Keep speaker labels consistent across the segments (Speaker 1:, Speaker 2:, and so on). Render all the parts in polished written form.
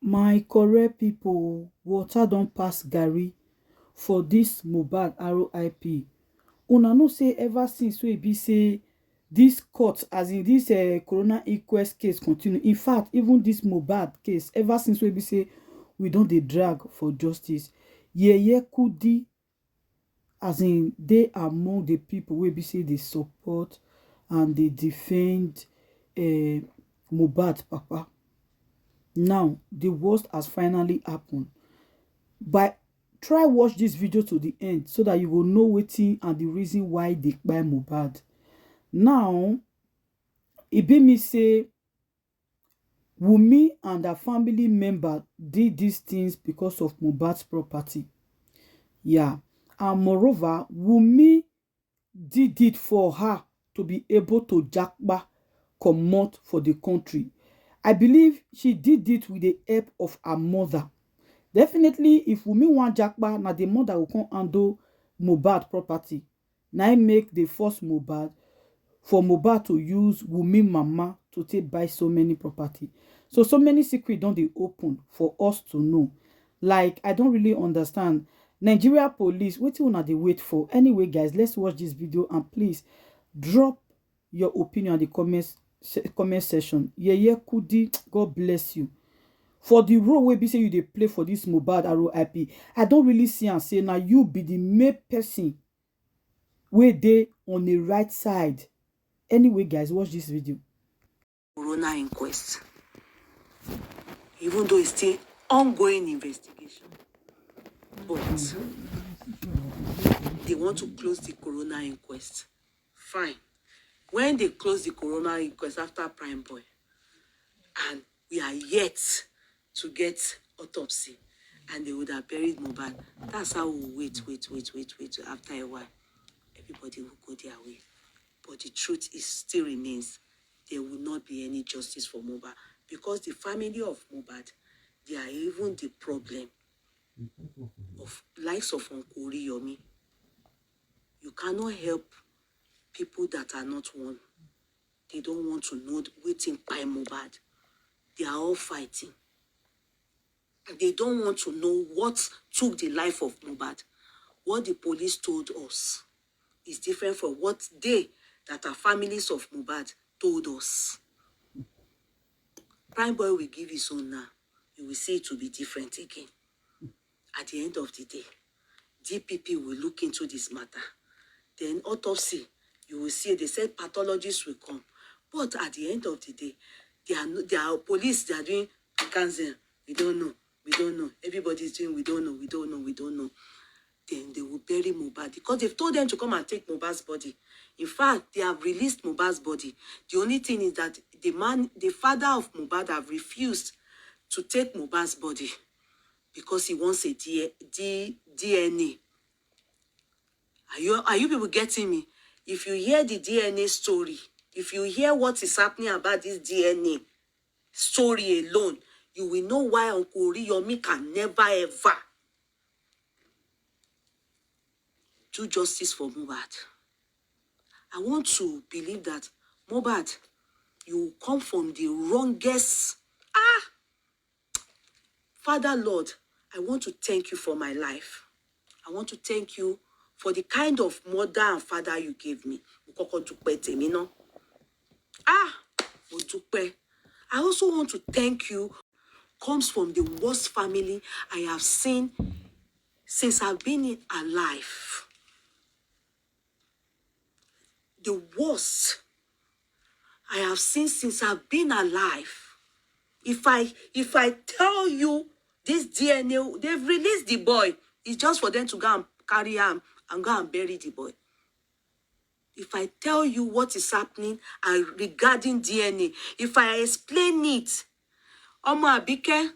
Speaker 1: My correct people, water don pass garri for this Mohbad RIP. Una know say ever since wey be say this court, as in this corona inquest case continue. In fact, even this Mohbad case, ever since wey be say we don dey drag for justice, Yeye Kudi, as in dey among the people wey be say dey support and dey defend Mohbad papa. Now the worst has finally happened. But try watch this video to the end so that you will know wetin and the reason why they kpai Mohbad. Now e be me say Wunmi and her family member did these things because of Mohbad's property. Yeah. And moreover, Wunmi did it for her to be able to japa comot for the country. I believe she did it with the help of her mother. Definitely, if Wunmi want japa, na the mother will come handle Mohbad property. Now I make the first Mohbad for Mohbad to use Wunmi mama to take buy so many property. So many secrets don't they open for us to know. Like, I don't really understand. Nigeria police, what you wanna they wait for? Anyway, guys, let's watch this video and please drop your opinion in the comment section. Yeye Kudi, God bless you. For the role wey be say you dey play for this Mohbad RIP, I don't really see and say now you be the main person wey dey on the right side. Anyway, guys, watch this video.
Speaker 2: Corona inquest, even though it's still ongoing investigation, but they want to close the Corona inquest. Fine. When they close the Corona inquest after Prime Boy, and we are yet to get autopsy, and they would have buried Mohbad, that's how we wait. After a while, everybody will go their way. But the truth is still remains, there will not be any justice for Mohbad, because the family of Mohbad, they are even the problem of likes of Uncle Yomi. You cannot help people that are not one. They don't want to know waiting by Mohbad. They are all fighting. They don't want to know what took the life of Mohbad. What the police told us is different from what they, that are families of Mohbad, told us. Prime Boy will give his own now. You will see it will be different again. At the end of the day, DPP will look into this matter. Then autopsy, you will see, they said pathologists will come. But at the end of the day, they are police, they are doing cancer. We don't know. Everybody's doing, we don't know. Then they will bury Mohbad, because they've told them to come and take Mohbad's body. In fact, they have released Mohbad's body. The only thing is that the father of Mohbad have refused to take Mohbad's body because he wants a DNA. Are you people getting me? If you hear the DNA story, if you hear what is happening about this DNA story alone, you will know why Uncle Yomi can never ever do justice for Mohbad. I want to believe that Mohbad, you come from the wrongest. Father Lord, I want to thank you for my life. I want to thank you for the kind of mother and father you gave me. I also want to thank you. Comes from the worst family I have seen since I've been alive. The worst I have seen since I've been alive. If I tell you this DNA, they've released the boy. It's just for them to go and carry him and go and bury the boy. If I tell you what is happening regarding DNA, if I explain it, Omo Abike,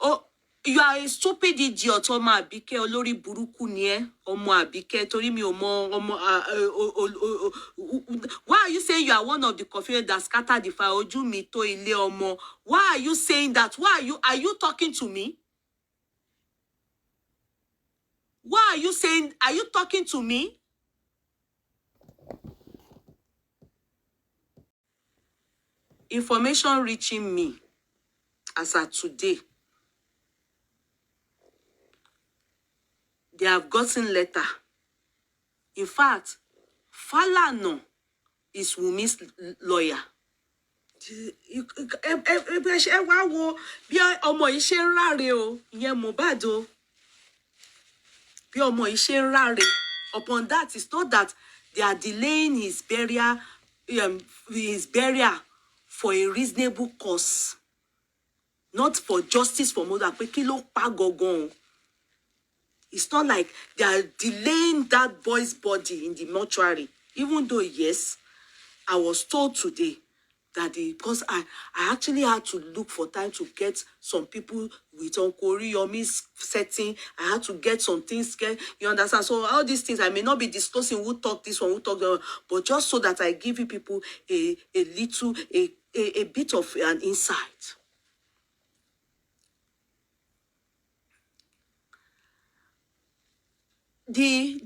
Speaker 2: oh, you are a stupid idiot, Omo Abike, olórí burúkú ni ẹ́, Omo Abike, torí mi ò mọ̀, why are you saying you are one of the confederates that scattered the fire? Ojú mi tó ilé ọmọ. Why are you saying that? Are you talking to me? Why are you saying, are you talking to me? Information reaching me as at today, they have gotten letter. In fact, Falana is Wunmi's lawyer. Ẹ wá wo bí ọmọ yìí ṣe ń ráre o, ìyẹn Mohbad o. Bí ọmọ yìí ṣe ń ráre. Upon that, it's not that they are delaying his burial for a reasonable cause. Not for justice for Mohbad. Pé kí ló pa gangan. It's not like they are delaying that boy's body in the mortuary. Even though, yes, I was told today that because I actually had to look for time to get some people with Uncle Oriyomi's setting. I had to get some things, you understand? So all these things, I may not be discussing who talked this one, who talked that one, but just so that I give you people a little, a bit of an insight. The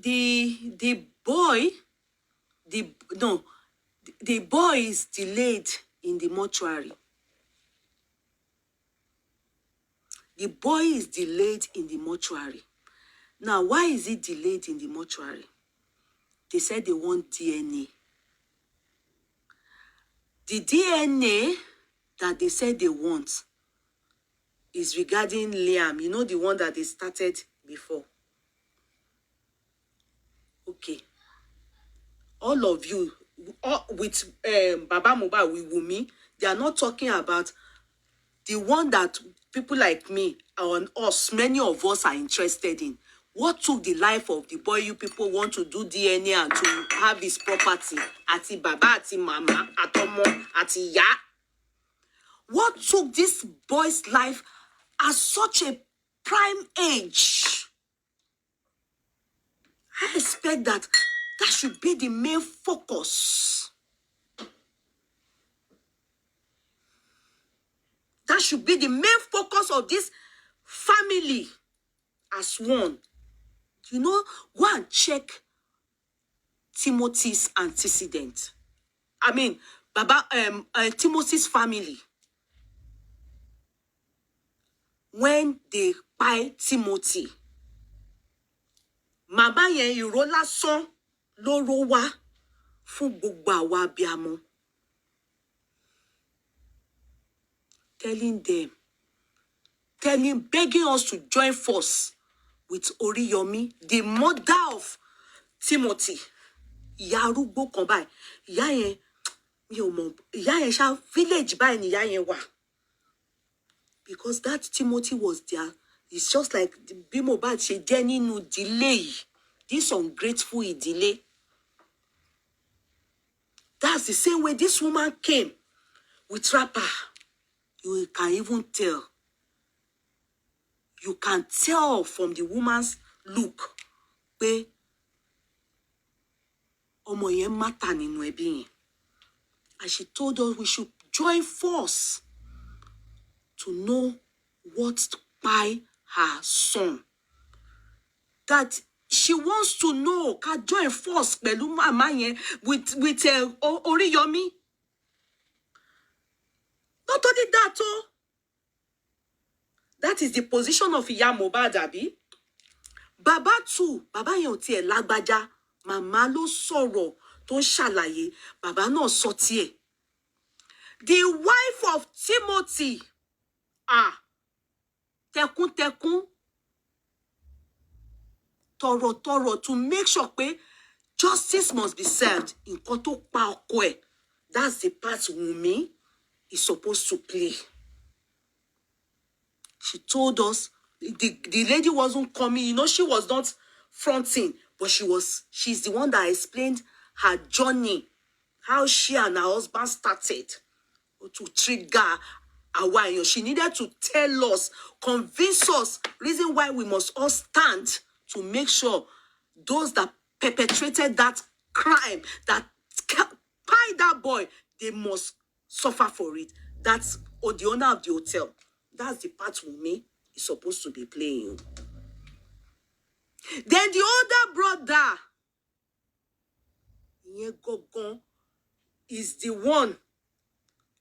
Speaker 2: boy is delayed in the mortuary. The boy is delayed in the mortuary. Now, why is it delayed in the mortuary? They said they want DNA. The DNA that they said they want is regarding Liam. You know, the one that they started before. Okay. All of you, with Baba Mohbad, with Wunmi, they are not talking about the one that people like me and us, many of us are interested in. What took the life of the boy you people want to do DNA and to have his property? Ati Baba, ati Mama, atomo, ati Ya. What took this boy's life at such a prime age? I expect that should be the main focus. That should be the main focus of this family as one. You know, go and check Timothy's antecedent. I mean, Timothy's family. When they buy Timothy, Mama yen ìró lásán ló ró wá fún gbogbo àwa abiyamọ. Begging us to join force with Oriyomi, the mother of Timothy. Ìyá arúgbó kan báyìí. Ìyá yẹn, mi ò mọ̀, ìyá yẹn ṣá village báyìí ni ìyá yẹn wà. Because that Timothy was there. It's just like bí Mohbad ṣe jẹ́ nínú delay. This ungrateful delay. That's the same way this woman came with rapper. You can even tell. You can tell from the woman's look. Pé ọmọ yẹn matter nínú ẹbí yẹn. And she told us we should join force to know what by her son. That she wants to know. Can join force pẹ̀lú mama yẹn with Oriyomi. Not only that, that is the position of Ìyá Mohbad, abi. Baba too. Baba yẹn ò tiẹ̀ lágbájá. Mama ló sọ̀rọ̀ tó ń ṣàlàyé. Baba náà sọ tiẹ̀. The wife of Timothy. Tẹkùntẹkùn. Tọ̀rọ̀tọ̀rọ̀ to make sure pé justice must be served. Nǹkan tó pa ọkọ ẹ̀. That's the part Wunmi is supposed to play. She told us the lady wasn't coming. You know, she was not fronting, but she's the one that explained her journey, how she and her husband started to trigger a while. She needed to tell us, convince us, reason why we must all stand to make sure those that perpetrated that crime, that kpai that boy, they must suffer for it. That's the owner of the hotel. That's the part Wunmi is supposed to be playing. Then the older brother, Gogon, is the one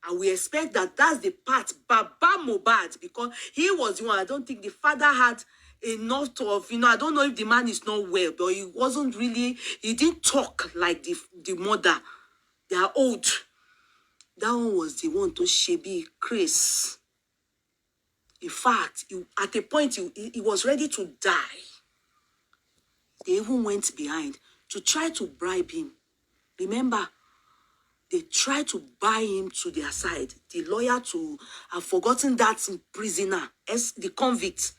Speaker 2: And we expect that that's the part, Baba Mohbad, because he was the one. I don't think the father had enough of, I don't know if the man is not well, but he wasn't really, he didn't talk like the mother. They are old. That one was the one to Shebi Chris. In fact, at a point, he was ready to die. They even went behind to try to bribe him. Remember, they tried to buy him to their side. The lawyer to have forgotten that prisoner, as the convict,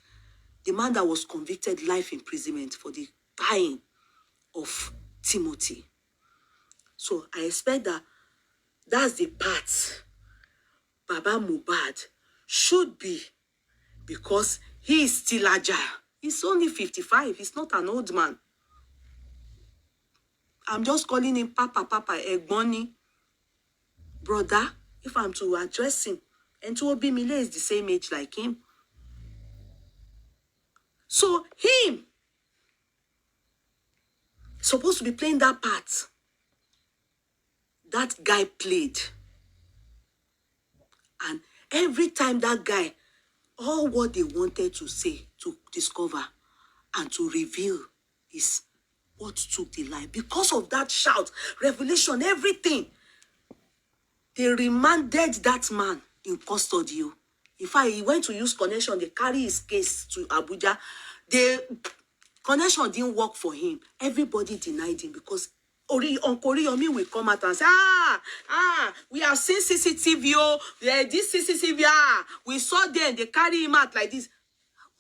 Speaker 2: the man that was convicted life imprisonment for the buying of Timothy. So I expect that that's the part Baba Mohbad should be, because he is still agile. He's only 55. He's not an old man. I'm just calling him Papa, Egboni. Brother, if I'm to address him. And to Obimile is the same age like him. So him supposed to be playing that part that guy played. And every time that guy, all what they wanted to say, to discover and to reveal is what took the life. Because of that shout, revelation, everything, they remanded that man in custody. In fact, he went to use connection. They carry his case to Abuja. The connection didn't work for him. Everybody denied him because Uncle Oriyomi will come out and say, we have seen CCTV, this CCTV, we saw them, they carry him out like this.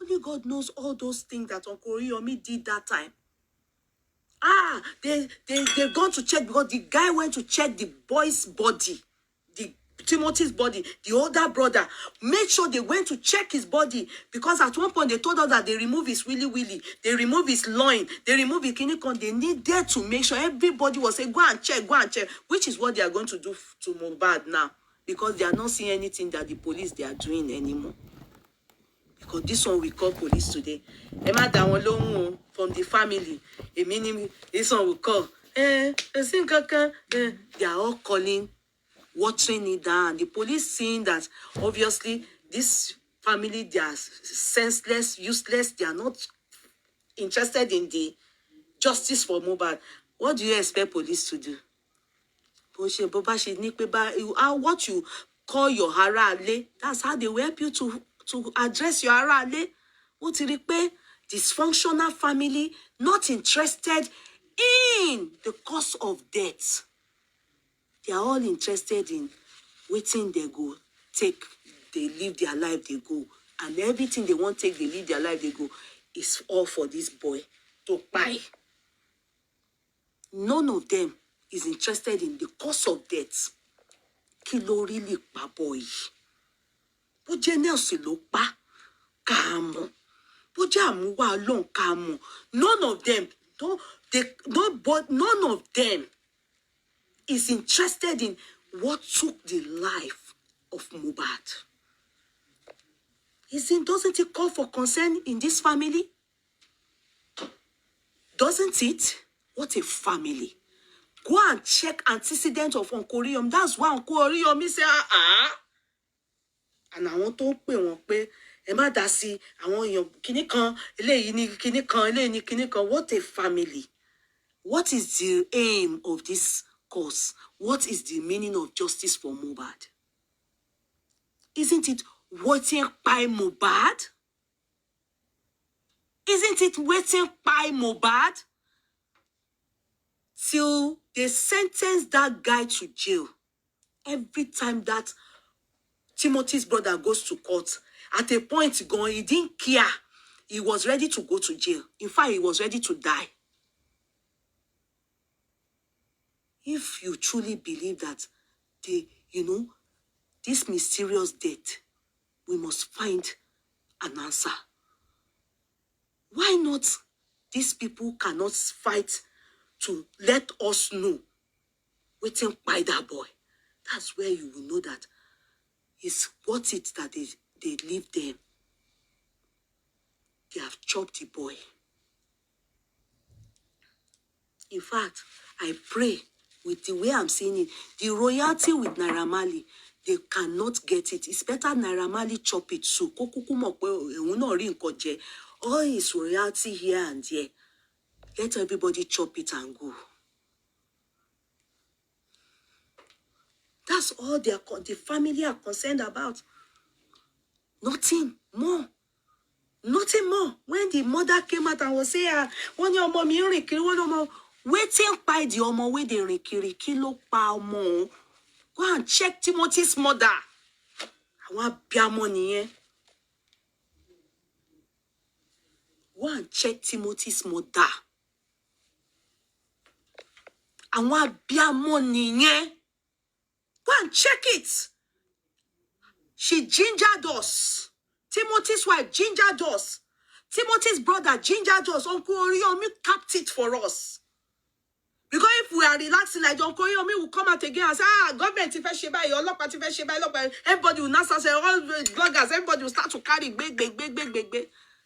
Speaker 2: Only God knows all those things that Uncle Oriyomi did that time. They've gone to check because the guy went to check the boy's body, Timothy's body, the older brother. Made sure they went to check his body because at one point they told us that they remove his willy, they remove his loin, they remove his kinikon. They needed to make sure everybody was saying, go and check, which is what they are going to do to Mohbad now, because they are not seeing anything that the police they are doing anymore. Because this one we call police today. Emma Dawon from the family. A meaning this one we call. They are all calling, watering it down. The police seeing that obviously this family, they are senseless, useless. They are not interested in the justice for Mohbad. What do you expect police to do? What you call your harale, that's how they will help you to address your harale. What you repay? Dysfunctional family, not interested in the cause of death. They are all interested in waiting they go, take, they live their life, they go. And everything they want take, they live their life, they go. Is all for this boy to buy. None of them is interested in the cause of death. Kí ló really pa boy? Bó jẹ́ Nelson ló pa, ká mọ̀. Bó jẹ́ àmúwá Ọlọ́run, ká mọ̀. None of them is interested in what took the life of Mohbad. Doesn't it call for concern in this family? Doesn't it? What a family. Go and check antecedent of Uncle Oriyomi. That's why Uncle Oriyomi say, And I want to pay one pay. Emma Dasi, I want your kinikan, kinikan. What a family. What is the aim of this cause? What is the meaning of justice for Mohbad? Isn't it waiting by Mohbad? Isn't it waiting by Mohbad? Till they sentence that guy to jail. Every time that Timothy's brother goes to court, at a point he didn't care. He was ready to go to jail. In fact, he was ready to die. If you truly believe that this mysterious death, we must find an answer. Why not? These people cannot fight to let us know waiting by that boy. That's where you will know that it's worth it that they leave them. They have chopped the boy. In fact, I pray with the way I'm saying it, the royalty with Naira Marley, they cannot get it. It's better Naira Marley chop it too. All his royalty here and there. Let everybody chop it and go. That's all the family are concerned about. Nothing more. Nothing more. When the mother came out and was saying, when your mommy waiting by the omo where they rikiri kilo pa omo. Go and check Timothy's mother. I want bia money, eh? Go and check Timothy's mother. I want bia money, eh? Go and check it. She gingered us. Timothy's wife gingered us. Timothy's brother gingered us. Uncle Oriomi capped it for us. Because if we are relaxing, like Uncle Oriomi will come out again and say, government, if I sheba, your lock, if I sheba, everybody will not say, all the bloggers, everybody will start to carry big.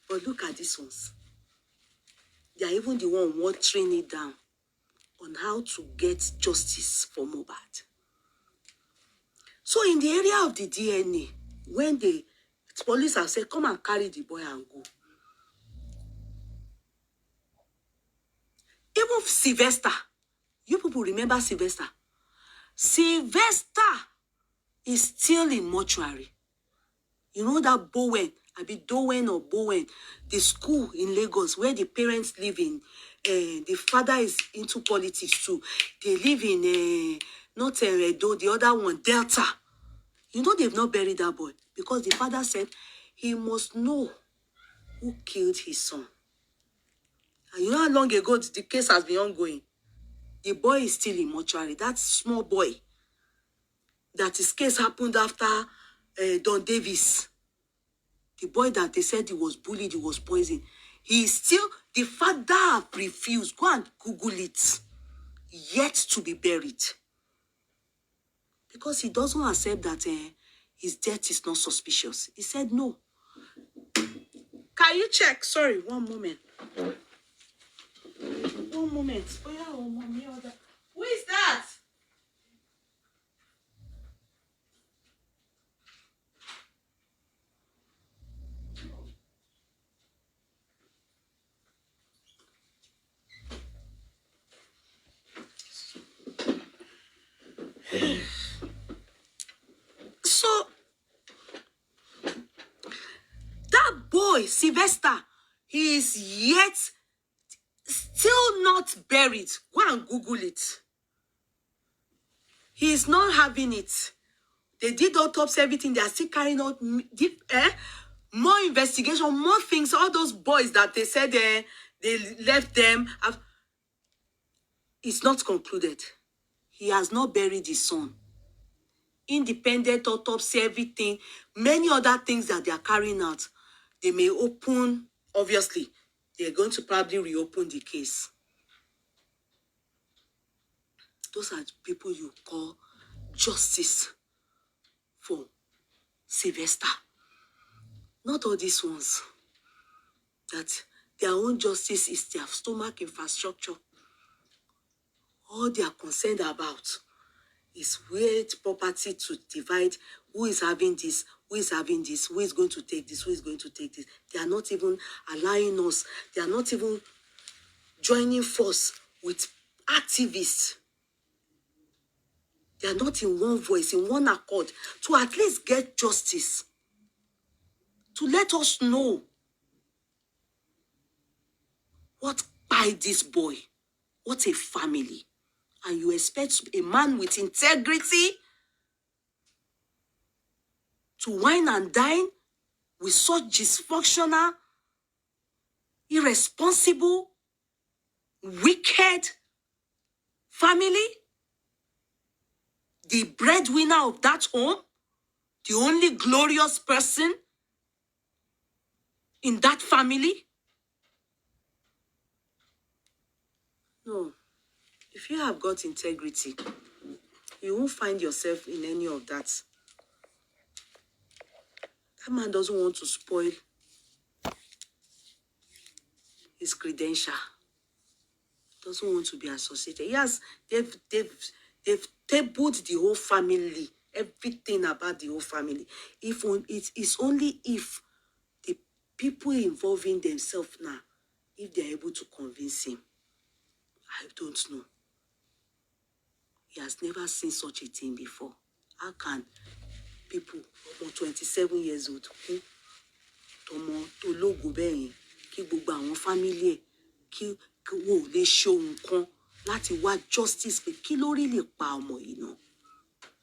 Speaker 2: But look at these ones. They are even the one watering it down on how to get justice for Mohbad. So in the area of the DNA, when the police have said, come and carry the boy and go. Even Sylvester, you people remember Sylvester? Sylvester is still in mortuary. You know that Bowen, Doen or Bowen, the school in Lagos where the parents live in, the father is into politics too. They live in, not Edo, the other one, Delta. You know they've not buried that boy because the father said he must know who killed his son. And you know how long ago the case has been ongoing? The boy is still in mortuary. That small boy, that his case happened after Don Davis. The boy that they said he was bullied, he was poisoned. He is still, the father refused. Go and Google it. Yet to be buried. Because he doesn't accept that his death is not suspicious. He said no. Can you check? Sorry, one moment. One moment. Oh, yeah, oh, mommy, who is that? So, that boy, Sylvester, he is yet still not buried. Go and Google it. He is not having it. They did autopsy, everything. They are still carrying out more investigation, more things. All those boys that they said they left them. It's not concluded. He has not buried his son. Independent autopsy, everything. Many other things that they are carrying out. They may open, obviously. They're going to probably reopen the case. Those are the people you call justice for Sylvester. Not all these ones. That their own justice is their stomach infrastructure. All they are concerned about is where property to divide, who is having this, who is having this, who is going to take this, who is going to take this. They are not even allowing us. They are not even joining force with activists. They are not in one voice, in one accord, to at least get justice. To let us know what by this boy, what a family. And you expect a man with integrity to wine and dine with such dysfunctional, irresponsible, wicked family? The breadwinner of that home? The only glorious person in that family? No. If you have got integrity, you won't find yourself in any of that. That man doesn't want to spoil his credential. Doesn't want to be associated. Yes, they've tabled the whole family, everything about the whole family. It is only if the people involving themselves now, if they're able to convince him. I don't know. He has never seen such a thing before. How can people, 27 years old, tọmọ tó lógo bẹ́ẹ̀ yẹn, kí gbogbo àwọn family ẹ̀ kí wọ́n ò lè ṣe ohun kan láti wá justice pé kí ló rí lè pa ọmọ yìí náà?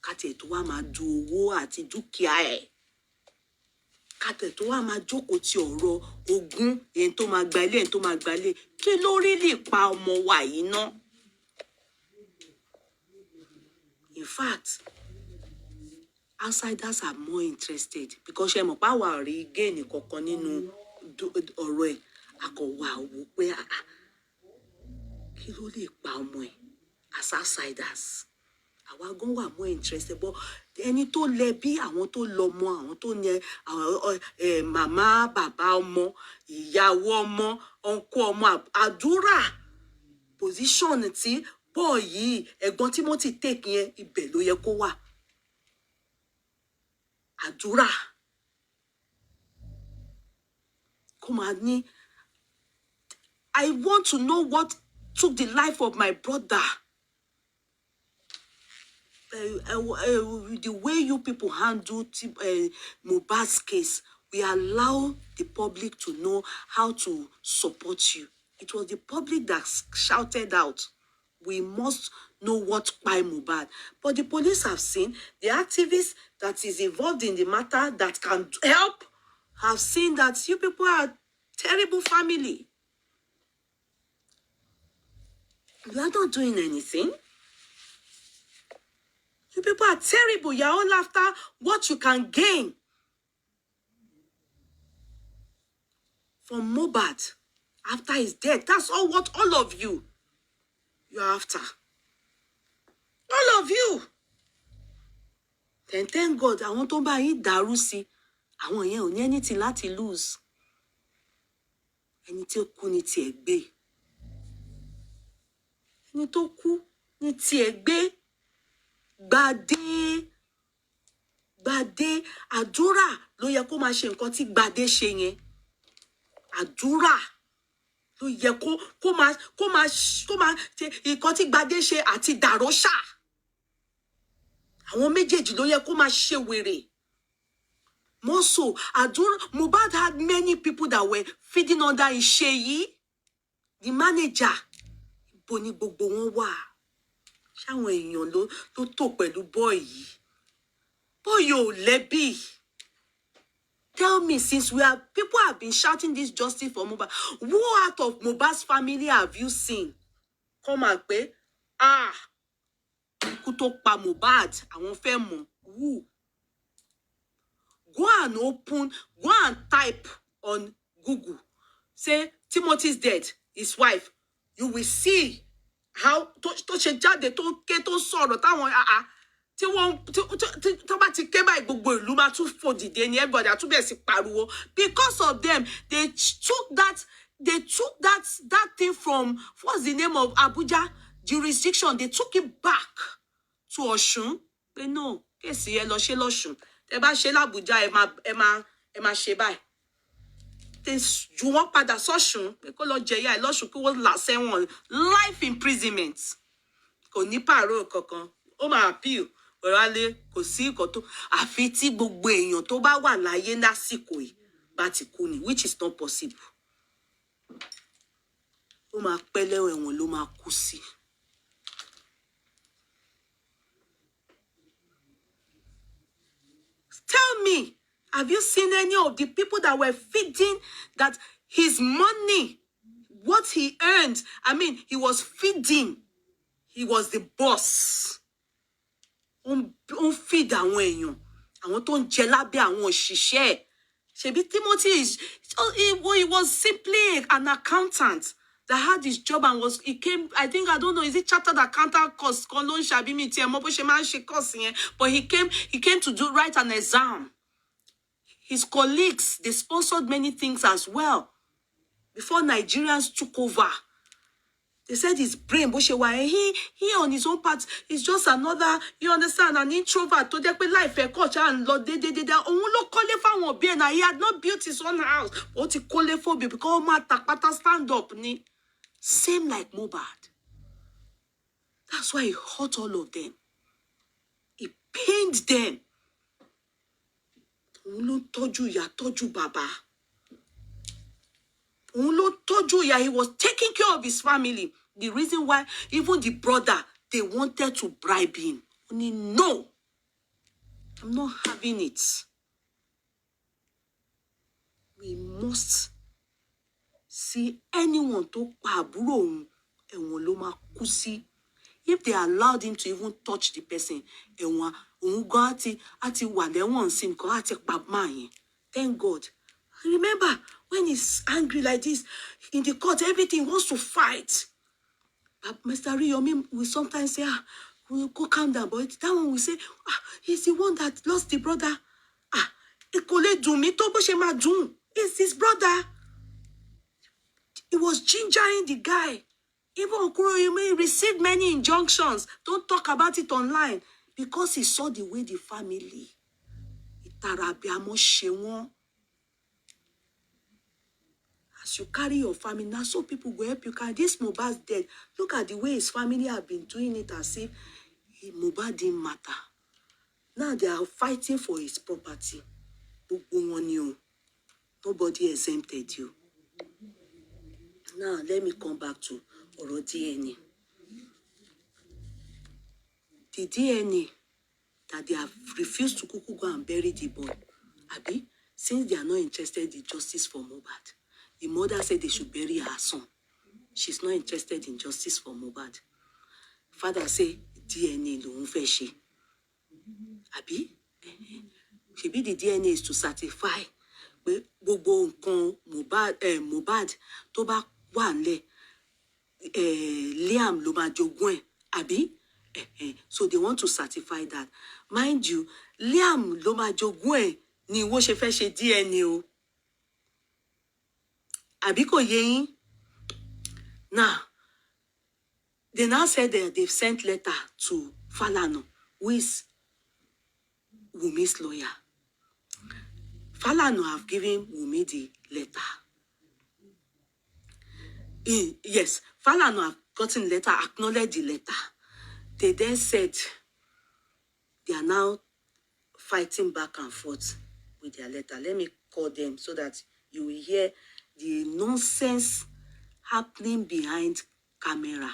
Speaker 2: Kátẹ̀ tó wá máa du owó àti dúkìá ẹ̀. Kátẹ̀ tó wá máa jókòó ti ọ̀rọ̀ ogún, èyí tó máa gba ilé, èyí tó máa gba ilé. Kí ló rí lè pa ọmọ wa yìí náà? In fact, outsiders are more interested because ṣe mọ̀ pé àwa ò rí gain kankan nínú ọ̀rọ̀ ẹ̀. Akọ̀wà wò pé kí ló lè pa ọmọ ẹ̀ as outsiders. Àwa gan wà more interested, but ẹni tó lẹ́bi, àwọn tó lọ́mọ, àwọn tó ní màmá, bàbá ọmọ, ìyàwó ọmọ, ọ̀nkọ́ ọmọ, àdúrà position tí bọ́ọ̀ yìí ẹ̀gbọ́n Timothy take yẹn, ibẹ̀ ló yẹ kó wà. Àdúrà kó máa ní, I want to know what took the life of my brother. The way you people handle Mohbad's case, we allow the public to know how to support you. It was the public that shouted out, we must know what Kpai Mohbad. But the police have seen, the activists that is involved in the matter that can help have seen that you people are a terrible family. You are not doing anything. You people are terrible. You are all after what you can gain from Mohbad after his death. That's what all of you are after. All of you. Then thank God, I want to buy it darusi. I want you ní anything láti lose. Ẹni tí ó kú ní tiẹ̀ gbé. Ẹni tó kú ní tiẹ̀ gbé. Gbadé, àdúrà ló yẹ kó máa ṣe nǹkan tí Gbadé ṣe yẹn. Àdúrà ló yẹ kó máa ṣe nǹkan tí Gbadé ṣe àti Dàróṣà. Àwọn méjèèjì ló yẹ kó máa ṣe wèrè. More so, Mohbad had many people that were feeding under Ìṣèyí, the manager. Ibo ni gbogbo wọn wà? Ṣáwọn èèyàn ló tò pẹ̀lú boy yìí. Boy ò lẹ́bi. Tell me, since people have been shouting this justice for Mohbad, who out of Mohbad's family have you seen come and pé, ikú tó pa Mohbad, àwọn fẹ́ mọ̀, who? Go and type on Google, say Timothy's dead, his wife. You will see how tó ṣe jáde tó ké tó sọ̀rọ̀ táwọn tí wọ́n tó bá ti ké báyìí gbogbo ìlú máa tún fò dìde ní everybody àtúbẹ̀ sí pariwo. Because of them, they took that thing from, what's the name of Abuja jurisdiction, they took it back to Ọ̀ṣun. They know, kéèsì ẹ lọ ṣe lọ́ṣun. Tẹ́ bá ṣe l'Abuja ẹ máa ṣe báyìí. Ju wọ́n padà sọ́ṣun pé kó lọ jẹ̀yà ẹ̀ lọ́ṣun kí wọ́n là sẹ́wọ̀n life imprisonment. Kò ní pààrọ̀ kankan. Ó máa appeal. Ọ̀rálé kò sí nǹkan tó, àfi tí gbogbo èèyàn tó bá wà láyé lásìkò yìí bá ti kú ni, which is not possible. Ó máa pẹ́ lẹ́wọ̀n ló máa kú sí. Tell me, have you seen any of the people that were feeding that his money, what he earned? I mean, he was feeding. He was the boss. On feed àwọn èèyàn. Àwọn tó ń jẹ lábẹ́ àwọn òṣìṣẹ́. Ṣebí Timothy he was simply an accountant that had his job and he came, I don't know, is it chartered accountant course? But he came to write an exam. His colleagues, they sponsored many things as well before Nigerians took over. They said his brain, he on his own part is just another, you understand, an introvert. To jẹ́ pé life ẹ̀ kọ̀ ṣá ń lọ dédédédé. Òun ló kọ́lé fáwọn òbí ẹ̀ náà. He had not built his own house. Ó ti kọ́lé fún òbí because ó máa tàpátá stand up ni. Same like Mohbad. That's why he hurt all of them. He pained them. Òun ló tọ́jú ìyá, tọ́jú bàbá. Òun ló tọ́jú ìyá. He was taking care of his family. The reason why even the brother, they wanted to bribe him. Only no, I'm not having it. We must see anyone to pa àbúrò òun, ẹ̀wọ̀n ló máa kú sí. If they allowed him to even touch the person, ẹ̀wọ̀n òun gan àti wà lẹ́wọ̀n sí nǹkan àti pa máa yẹn. Thank God. Remember, when he's angry like this, in the court, everything wants to fight. Mr. Riyomi will sometimes say, we'll go calm down. But that one will say, he's the one that lost the brother. It's his brother. He was gingering the guy. Even Okuroyemi received many injunctions. Don't talk about it online. Because he saw the way the family. As you carry your family, now so people will help you carry. This Mohbad's dead. Look at the way his family have been doing it as if Mohbad didn't matter. Now they are fighting for his property. Nobody exempted you. Now let me come back to Oro DNA. The DNA that they have refused to go and bury the boy. Abi, since they are not interested in justice for Mohbad. The mother said they should bury her son. She's not interested in justice for Mohbad. Father say DNA lòun fẹ́ ṣe. Àbí? Ṣebí the DNA is to certify pé gbogbo nǹkan Mohbad tó bá wà nílẹ̀ Liam ló máa jogún ẹ̀. Àbí? So they want to certify that. Mind you, Liam ló máa jogún ẹ̀ ni wọ́n ṣe fẹ́ ṣe DNA o. Abiko Yein. Now, they now said that they've sent letter to Falano, who is Wunmi's lawyer. Falano have given Wunmi the letter. Yes, Falano have gotten letter, acknowledged the letter. They then said they are now fighting back and forth with their letter. Let me call them so that you will hear the nonsense happening behind camera.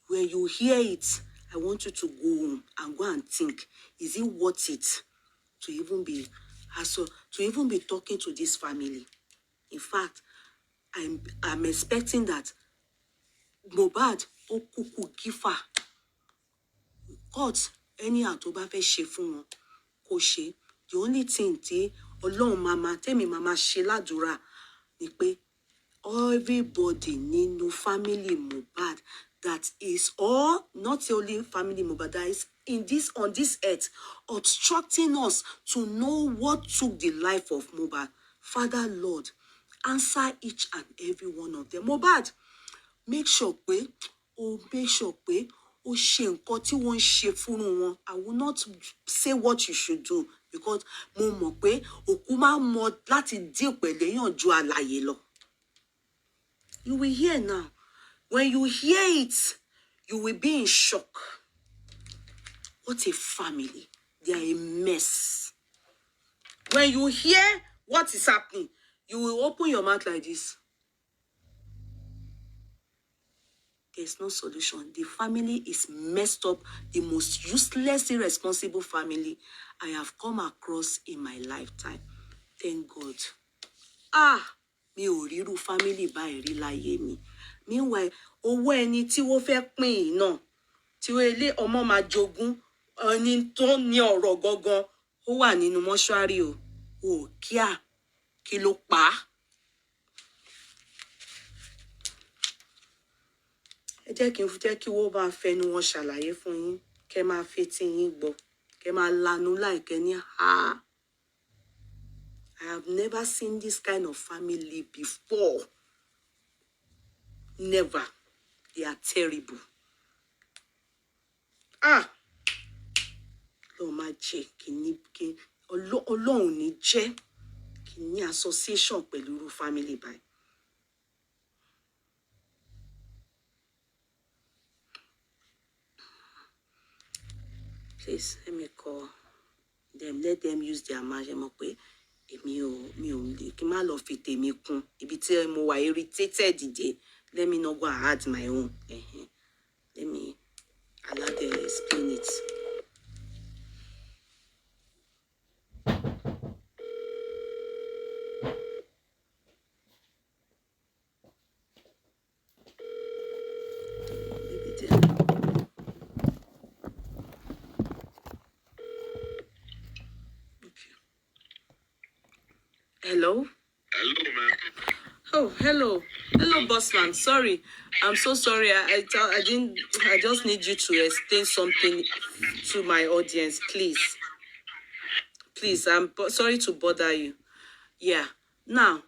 Speaker 2: When you hear it, I want you to go home and go and think, is it worth it to even be talking to this family? In fact, I'm expecting that Mohbad okuku gifa God anyhow tó bá fẹ́ ṣe fún wọn kó ṣe. The only thing tí Ọlọ́run mama tèmi mama ṣe ládùúrà ni pé everybody nínú family Mohbad that is all not only family Mohbad that is on this earth obstructing us to know what took the life of Mohbad. Father Lord, answer each and every one of them. Mohbad, make sure pé o ṣe nǹkan tí wọ́n ṣe fún wọn. I will not say what you should do because mo mọ̀ pé òkú máa mọ̀ láti deal pẹ̀lú èèyàn ju alààyè lọ. You will hear now. When you hear it, you will be in shock. What a family. They are a mess. When you hear what is happening, you will open your mouth like this. There's no solution. The family is messed up. The most useless, irresponsible family I have come across in my lifetime. Thank God. Mi ò ríru family báyìí rí láyé mi. Meanwhile, owó ẹni tí wọ́n fẹ́ pín náà, tí wọ́n ilé ọmọ máa jogún, ẹni tó ní ọ̀rọ̀ gangan, ó wà nínú mọ́ṣúárì o. O kíá, kí ló pa á? Ẹ jẹ́ kí wọ́n bá fẹnu wọn ṣàlàyé fún yín, kẹ́ máa fetí yín gbọ́, kẹ́ máa lanu láìkẹ́ ní ha. I have never seen this kind of family before. Never. They are terrible. Ah, Lord, my jẹ́ kí Ọlọ́run ní jẹ́ kí ní association pẹ̀lú irú family báyìí. Please, let me call them. Let them use their magic. Mọ̀ pé mi ò lè kí n má lọ fi tèmi kún. Ibi tí mo wà irritated dìde. Let me not go and add my own. Let me allow them explain it. Hello?
Speaker 3: Hello, man.
Speaker 2: Oh, hello. Hello, bossman. Sorry. I'm so sorry. I didn't. I just need you to explain something to my audience, please. Please, I'm sorry to bother you. Yeah. Now,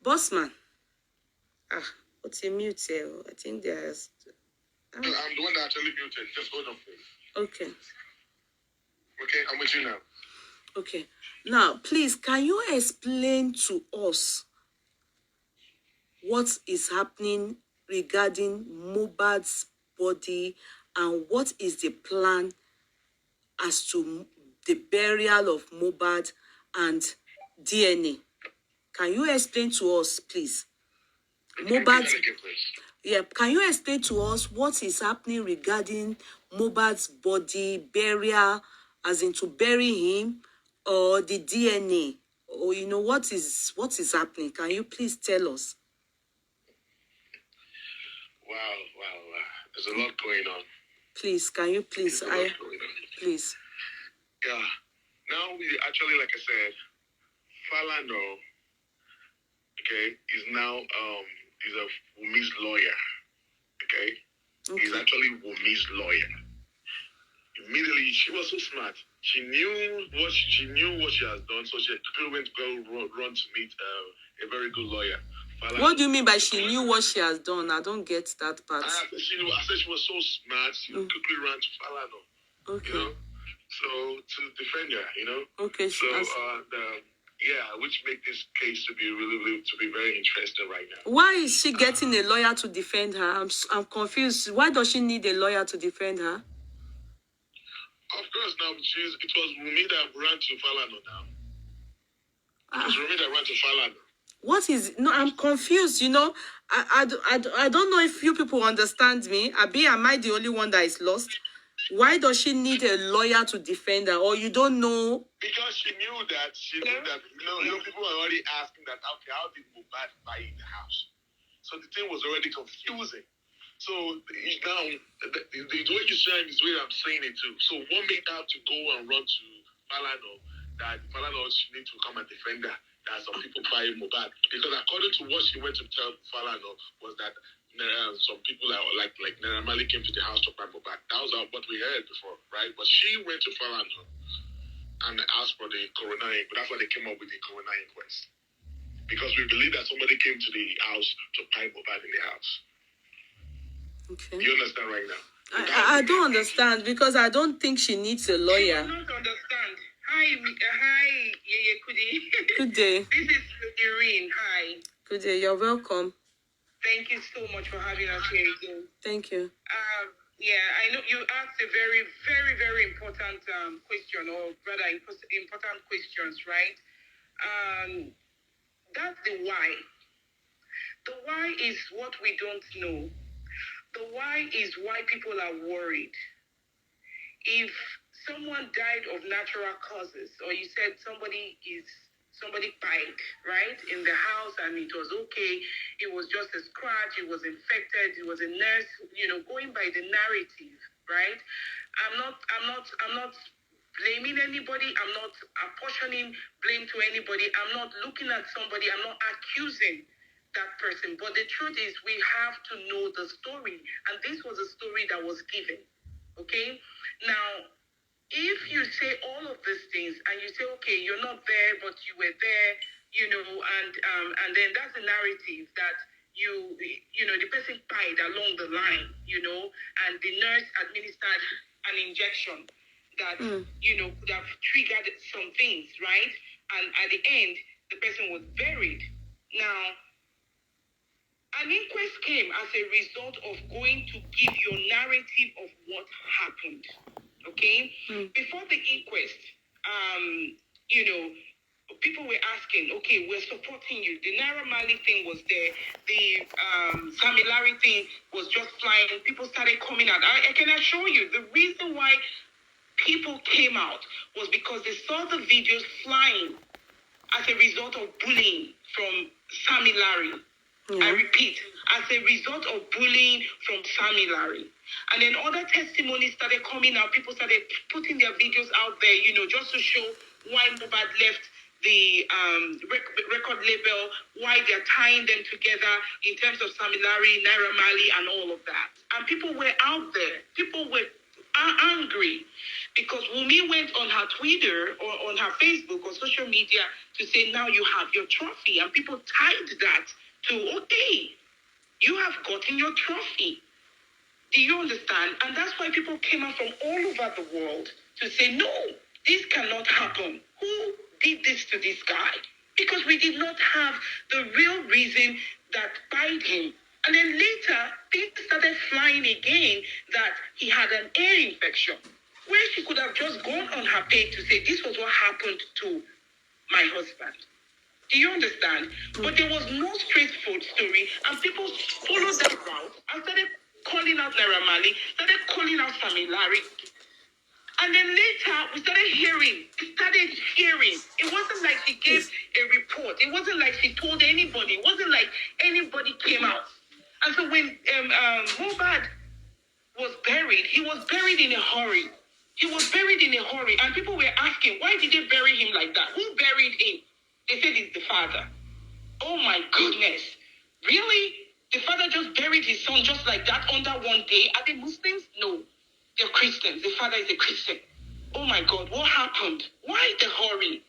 Speaker 2: bossman. What's a mute here? I think there's...
Speaker 3: I'm the one that actually muted. Just hold on, please.
Speaker 2: Okay.
Speaker 3: Okay, I'm with you now.
Speaker 2: Okay. Now, please, can you explain to us what is happening regarding Mohbad's body and what is the plan as to the burial of Mohbad and DNA? Can you explain to us, please? Mohbad's... Yeah, can you explain to us what is happening regarding Mohbad's body burial, as in to bury him, or the DNA, or what is happening? Can you please tell us?
Speaker 3: Wow. There's a lot going on.
Speaker 2: Please, can you please? Please.
Speaker 3: Yeah. Now we actually, like I said, Falano, okay, is now is a Wunmi's lawyer. Okay? He's actually Wunmi's lawyer. Immediately, she was so smart. She knew what she has done, so she quickly went to go run to meet a very good lawyer. Falano.
Speaker 2: What do you mean by she knew what she has done? I don't get that part.
Speaker 3: I said she was so smart. She quickly ran to Falano.
Speaker 2: Okay.
Speaker 3: You know? So to defend her,
Speaker 2: Okay.
Speaker 3: So which make this case to be really to be very interesting right now.
Speaker 2: Why is she getting a lawyer to defend her? I'm confused. Why does she need a lawyer to defend her?
Speaker 3: Of course, now it was Wunmi that ran to Falano now. It was Wunmi that ran to Falano.
Speaker 2: What is... No, I'm confused, I don't know if you people understand me. Am I the only one that is lost? Why does she need a lawyer to defend her? Or you don't know?
Speaker 3: Because she knew that, people were already asking that, okay, how did Mohbad buy in the house? So the thing was already confusing. So now, the way you saying is the way I'm saying it too. So one made her to go and run to Falano, that Falano should need to come and defend her. That some people buy Mohbad. Because according to what she went to tell Falano was that some people like Naramali came to the house to buy Mohbad. That was what we heard before, right? But she went to Falano and asked for the coroner inquest. That's why they came up with the coroner inquest. Because we believe that somebody came to the house to buy Mohbad in the house.
Speaker 2: Okay.
Speaker 3: You understand right now?
Speaker 2: I don't understand, because I don't think she needs a lawyer.
Speaker 4: I don't understand. Hi, Yeye Kudi.
Speaker 2: Good day.
Speaker 4: This is Irene. Hi.
Speaker 2: Good day. You're welcome.
Speaker 4: Thank you so much for having us here again.
Speaker 2: Thank you.
Speaker 4: I know you asked a very, very, very important question, or rather important questions, right? That's the why. The why is what we don't know. The why is why people are worried. If someone died of natural causes, or you said somebody died, right, in the house and it was okay, it was just a scratch, it was infected, it was a nurse, going by the narrative, right? I'm not blaming anybody, I'm not apportioning blame to anybody, I'm not looking at somebody, I'm not accusing that person. But the truth is, we have to know the story, and this was a story that was given. Okay? Now, if you say all of these things and you say, okay, you're not there, but you were there, and then that's a narrative that the person died along the line, and the nurse administered an injection that, could have triggered some things, right? And at the end, the person was buried. Now, an inquest came as a result of going to give your narrative of what happened. Okay? Before the inquest, people were asking, okay, we're supporting you. The Naira Marley thing was there. The Sammy Larry thing was just flying. People started coming out. I can assure you, the reason why people came out was because they saw the videos flying as a result of bullying from Sammy Larry. I repeat, as a result of bullying from Sammy Larry. And then other testimonies started coming out. People started putting their videos out there, just to show why Mohbad left the record label, why they're tying them together in terms of Sammy Larry, Naira Marley, and all of that. And people were out there. People were angry because Wunmi went on her Twitter or on her Facebook or social media to say, now you have your trophy. And people tied that to, okay, you have gotten your trophy. Do you understand? And that's why people came out from all over the world to say, no, this cannot happen. Who did this to this guy? Because we did not have the real reason that bind him. And then later, things started flying again that he had an ear infection, where she could have just gone on her page to say, this was what happened to my husband. Do you understand? But there was no straightforward story, and people followed that route and started calling out Naira Marley, started calling out Sammy Larry. And then later, we started hearing. It wasn't like she gave a report. It wasn't like she told anybody. It wasn't like anybody came out. And so when Mohbad was buried, he was buried in a hurry. And people were asking, why did they bury him like that? Who buried him? They said it's the father. Oh my goodness. Really? The father just buried his son just like that under one day? Are they Muslims? No. They're Christians. The father is a Christian. Oh my God, what happened? Why the hurry?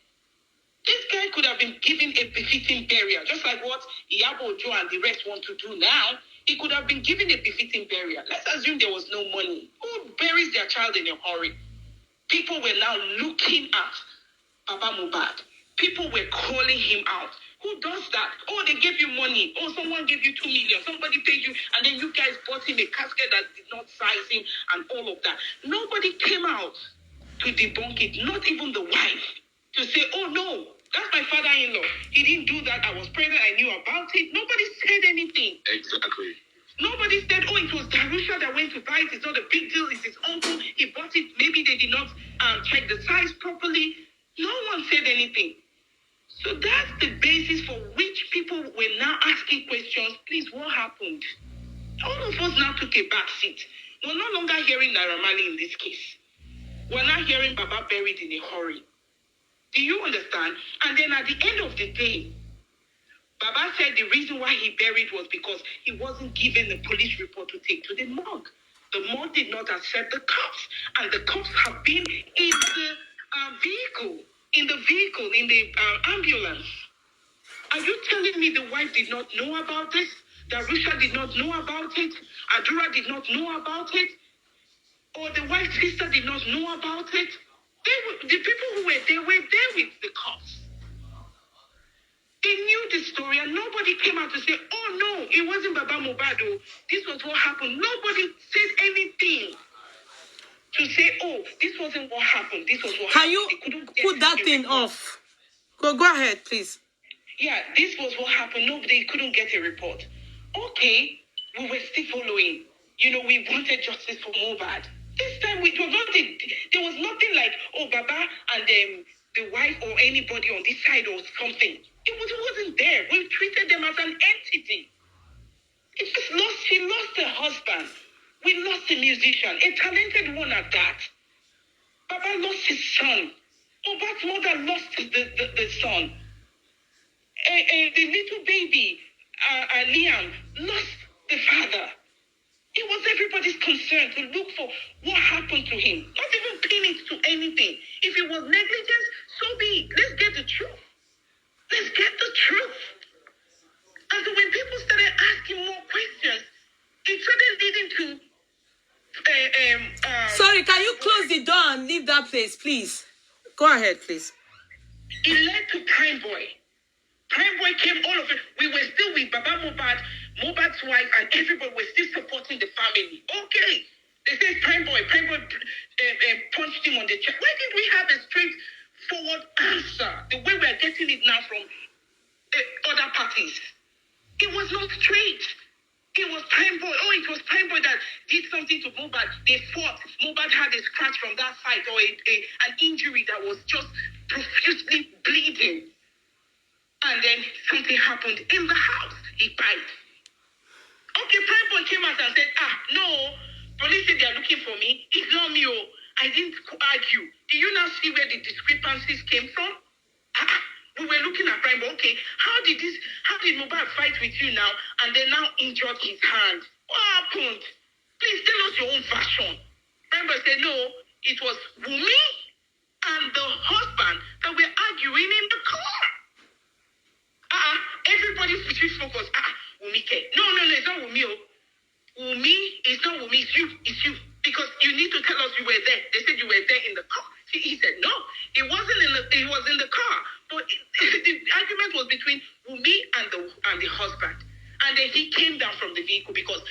Speaker 4: This guy could have been given a befitting burial, just like what Iyabo Ojo and the rest want to do now. He could have been given a befitting burial. Let's assume there was no money. Who buries their child in a hurry? People were now looking at Baba Mohbad. People were calling him out. Who does that? Oh, they gave you money. Oh, someone gave you 2 million. Somebody paid you. And then you guys bought him a casket that did not size him and all of that. Nobody came out to debunk it. Not even the wife. To say, oh, no, that's my father-in-law. He didn't do that. I was pregnant. I knew about it. Nobody said anything.
Speaker 3: Exactly.
Speaker 4: Nobody said, oh, it was Darusha that went to buy it. It's not a big deal. It's his uncle. He bought it. Maybe they did not check the size properly. No one said anything. So that's the basis for which people were now asking questions. Please, what happened? All of us now took a back seat. We're no longer hearing Naira Marley in this case. We're now hearing Baba buried in a hurry. Do you understand? And then at the end of the day, Baba said the reason why he buried was because he wasn't given the police report to take to the morgue. The morgue did not accept the cops. And the cops have been in the vehicle. In the ambulance. Are you telling me the wife did not know about this? Darusha did not know about it? Adura did not know about it? Or the wife's sister did not know about it? The people who were there with the cops. They knew the story and nobody came out to say, oh no, it wasn't Baba Mohbad. This was what happened. Nobody said anything. To say, oh, this wasn't what happened. This was what
Speaker 2: Can
Speaker 4: happened.
Speaker 2: you put that thing off? Go ahead, please.
Speaker 4: Yeah, this was what happened. Nobody couldn't get a report. Okay, we were still following. We wanted justice for Mohbad. This time there was nothing like, oh, Baba and the wife or anybody on this side or something. It wasn't there. We treated them as an entity. She lost her husband. We lost a musician, a talented one at that. Baba lost his son. Mohbad's mother lost the son. The little baby, Liam, lost the father. It was everybody's concern to look for what happened to him. Not even pin it to anything. If it was negligence, so be it. Let's get the truth. And so when people started asking
Speaker 2: another place, please. Go ahead, please.
Speaker 4: It led to Prime Boy. Prime Boy came, all of it. We were still with Baba Mohbad, Mohbad's wife, and everybody was still supporting the family. Okay. They said Prime Boy punched him on the chest. Why didn't we have a straightforward answer? The way we are getting it now from other parties. It was not straight. It was Prime Boy. Oh, it was Prime Boy that did something to Mohbad. They fought. Mohbad had a scratch from that fight or an injury that was just profusely bleeding. And then something happened in the house. He died. Okay, Prime Boy came out and said, no, police said they are looking for me. It's not me. Oh, I didn't argue. Do you now see where the discrepancies came from? We were looking at Prime Boy. Okay, how did Mohbad fight with you now and then now injured his hand? What happened? Please tell us your own version. Prime Boy said, no, it was Wunmi and the husband that were arguing in the car. Everybody switch focus. Wunmi. No, it's not Wunmi. Wunmi, it's not Wunmi, it's you. Because you need to tell us you were there. They said you were there in the car. He said, no, he was in the car. But the argument was between Wunmi and the husband. And then he came down from the vehicle because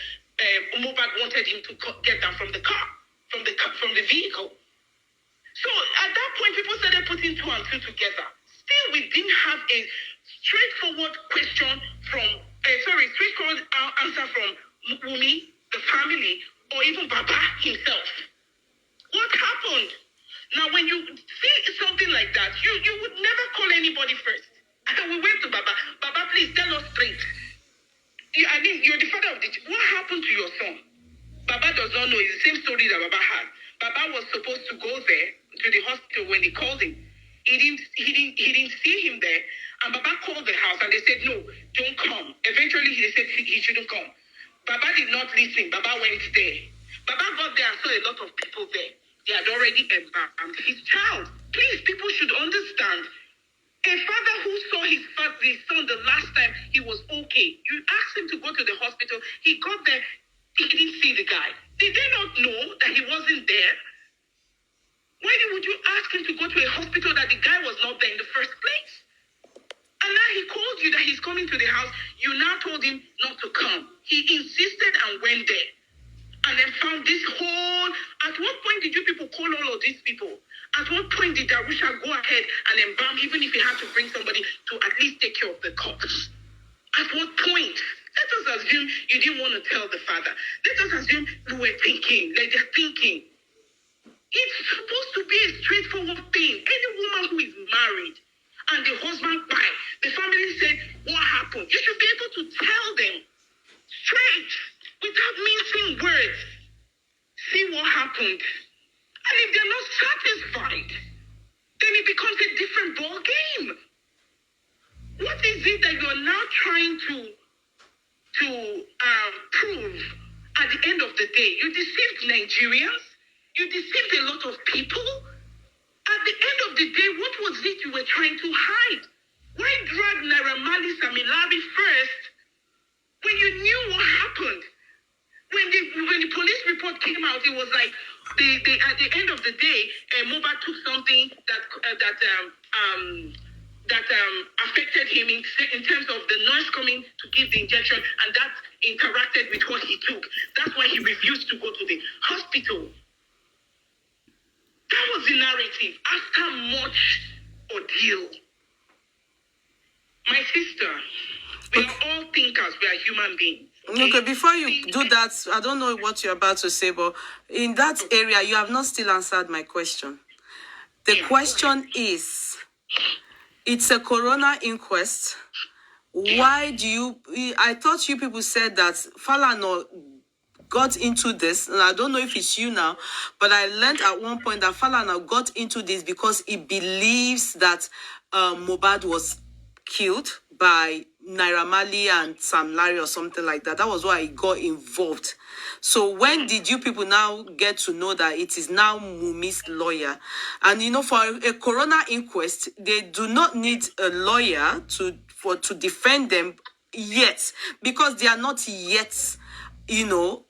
Speaker 4: Mohbad wanted him to get down from the car, from the vehicle. So at that point, people started putting two and two together. Still, we didn't have a straightforward straightforward answer from Wunmi, the family, or even Baba himself. What happened? Now, when you see something like that, you would never call anybody first. And we went to Baba. Baba, please tell us straight. You're the father of the child. What happened to your son? Baba does not know. It's the same story that Baba had. Baba was supposed to go there to the hospital when they called him. He didn't see him there. And Baba called the house and they said, no, don't come. Eventually, they said he shouldn't come. Baba did not listen. Baba went there. Baba got there and saw a lot of people there. They had already embalmed his child. Please, people should understand. A father who saw his son the last time he was okay. You asked him to go to the hospital. He got there. He didn't see the guy. Did they not know that he wasn't there? Why would you ask him to go to a hospital that the guy was not there in the first place? And now he called you that he's coming to the house. You now told him not to come. He insisted and went there. And then found this whole... At what point did you people call all of these people? At what point did Darusha go ahead and embalm, even if he had to bring somebody to at least take care of the corpse? At what point? Let us assume you didn't want to tell the father. Let us assume you were thinking, like they're thinking. It's supposed to be a straightforward thing. Any woman who is married and the husband died, the family said, what happened? You should be able to tell them straight, without mincing words. See what happened. And if they're not satisfied, then it becomes a different ball game. What is it that you're now trying to prove at the end of the day? You deceived Nigerians. You deceived a lot of people. At the end of the day, what was it you were trying to hide? Why drag Naira Marley Samilari first when you knew what happened? When the police report came out, it was like at the end of the day, Mohbad took something that affected him in terms of the nurse coming to give the injection, and that interacted with what he took. That's why he refused to go to the hospital. That was the narrative after much ordeal. My sister, we are all thinkers. We are human beings.
Speaker 2: Okay, before you do that, I don't know what you're about to say, but in that area, you have not still answered my question. The question is, it's a coroner inquest. Why do you... I thought you people said that Falana got into this, and I don't know if it's you now, but I learned at one point that Falana got into this because he believes that Mohbad was killed by Naira Marley and Sam Larry or something like that. That was why he got involved. So when did you people now get to know that it is now Wunmi's lawyer? And you know, for a coroner inquest, they do not need a lawyer to defend them yet, because they are not yet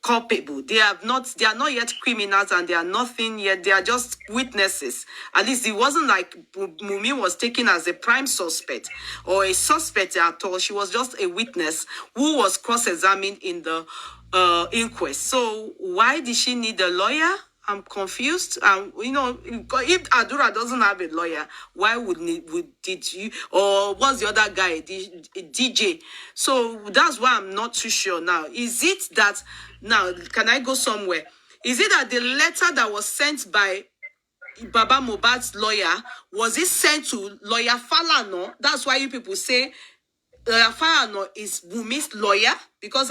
Speaker 2: culpable. They are not yet criminals, and they are nothing yet. They are just witnesses. At least it wasn't like Wunmi was taken as a prime suspect or a suspect at all. She was just a witness who was cross-examined in the inquest. So why did she need a lawyer? I'm confused. If Adura doesn't have a lawyer, why did you, or what's the other guy, DJ? So that's why I'm not too sure now. Is it that, now, can I go somewhere? Is it that the letter that was sent by Baba Mohbad's lawyer, was it sent to lawyer Falana? That's why you people say lawyer Falana is Wunmi's lawyer? Because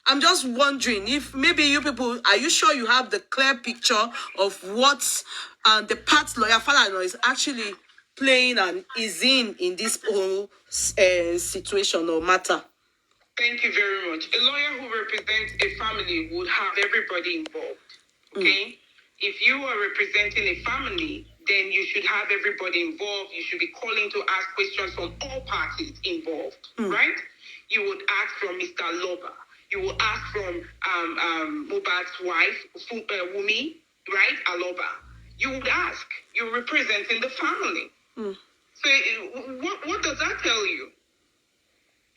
Speaker 2: I'm just wondering if maybe you people, are you sure you have the clear picture of what the part lawyer Falana is actually playing and is in this whole situation or matter?
Speaker 4: Thank you very much. A lawyer who represents a family would have everybody involved. Okay? If you are representing a family, then you should have everybody involved. You should be calling to ask questions from all parties involved, right? You would ask from Mr. Loba. You will ask from Mohbad's wife, Wunmi, right? Aloba. You would ask. You're representing the family. So what does that tell you?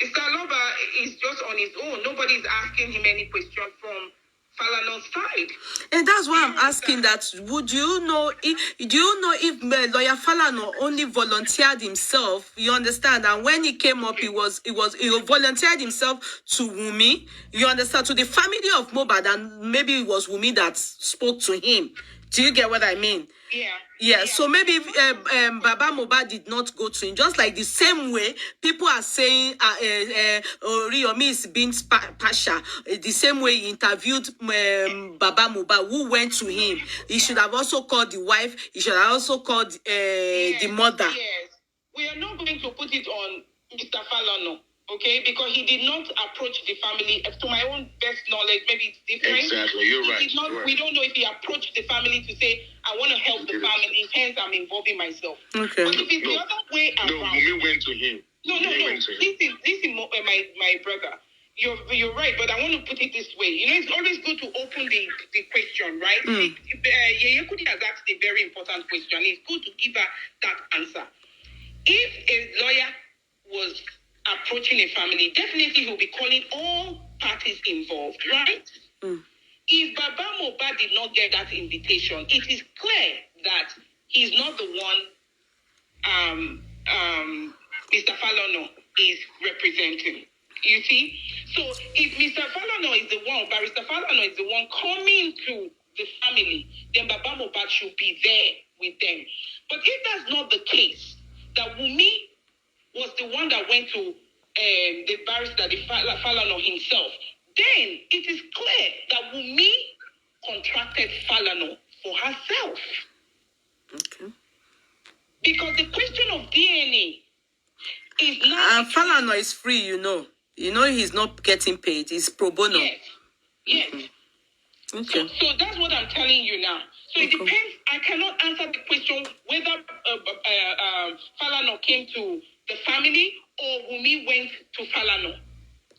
Speaker 4: Mr. Aloba is just on his own. Nobody's asking him any question from Falana's side.
Speaker 2: And that's why I'm asking that. Would you know if lawyer Falana only volunteered himself? You understand? And when he came up, he volunteered himself to Wunmi. You understand? To the family of Mohbad, and maybe it was Wunmi that spoke to him. Do you get what I mean? Yeah. So maybe Baba Mohbad did not go to him. Just like the same way people are saying Oriyomi is being partial. The same way he interviewed Baba Mohbad, who went to him. He should have also called the wife. He should have also called the mother.
Speaker 4: Yes. We are not going to put it on Mr. Falana, okay? Because he did not approach the family. To my own best knowledge, maybe it's different.
Speaker 3: Exactly, you're right.
Speaker 4: We don't know if he approached the family to say, I want to help the family, hence I'm involving myself.
Speaker 2: Okay.
Speaker 4: But if it's the other way around...
Speaker 3: No, Wunmi went to him.
Speaker 4: No. Listen, my brother. You're right, but I want to put it this way. It's always good to open the question, right? Yeye Kudi has asked a very important question. It's good to give her that answer. If a lawyer was approaching a family, definitely he'll be calling all parties involved, right? If Baba Mohbad did not get that invitation, it is clear that he's not the one Mr. Falana is representing. You see? So if Mr. Falana is the one, Barrister Falana is the one coming to the family, then Baba Mohbad should be there with them. But if that's not the case, that Wunmi was the one that went to the barrister, the Falana himself, then it is clear that Wunmi contracted Falana for herself.
Speaker 2: Okay.
Speaker 4: Because the question of DNA is not...
Speaker 2: And Falana is free, he's not getting paid. He's pro bono.
Speaker 4: Yes.
Speaker 2: Okay.
Speaker 4: So that's what I'm telling you now. So it depends. I cannot answer the question whether Falana came to the family or Wunmi went to Falana.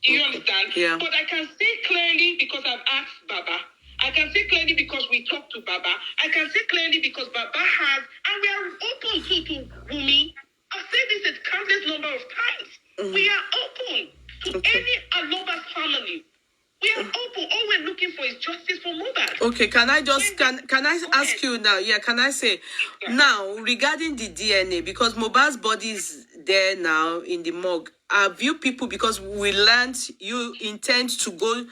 Speaker 4: Do you understand?
Speaker 2: Yeah.
Speaker 4: But I can say clearly because I've asked Baba. I can say clearly because we talked to Baba. I can say clearly because Baba has, and we are open to Wunmi. I've said this a countless number of times. We are open to any Aloba's family. We are open. All we're looking for is justice for Mohbad.
Speaker 2: Okay, can I ask you now? Yeah, can I say now regarding the DNA, because Mohbad's body is there now in the morgue. Have you people, because we learned you intend to go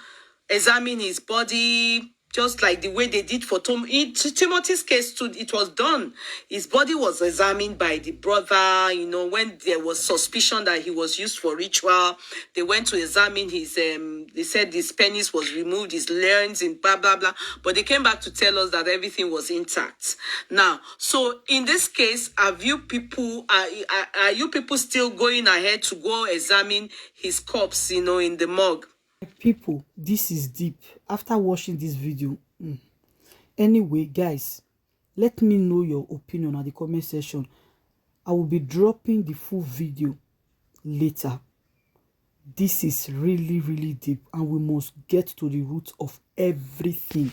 Speaker 2: examine his body, just like the way they did for Timothy's case too, it was done. His body was examined by the brother, when there was suspicion that he was used for ritual. They went to examine his, they said his penis was removed, his learns and blah, blah, blah. But they came back to tell us that everything was intact. Now, so in this case, are you people still going ahead to go examine his corpse, in the morgue?
Speaker 1: People, this is deep. After watching this video, anyway, guys, let me know your opinion at the comment section. I will be dropping the full video later. this is really, really deep, and we must get to the root of everything.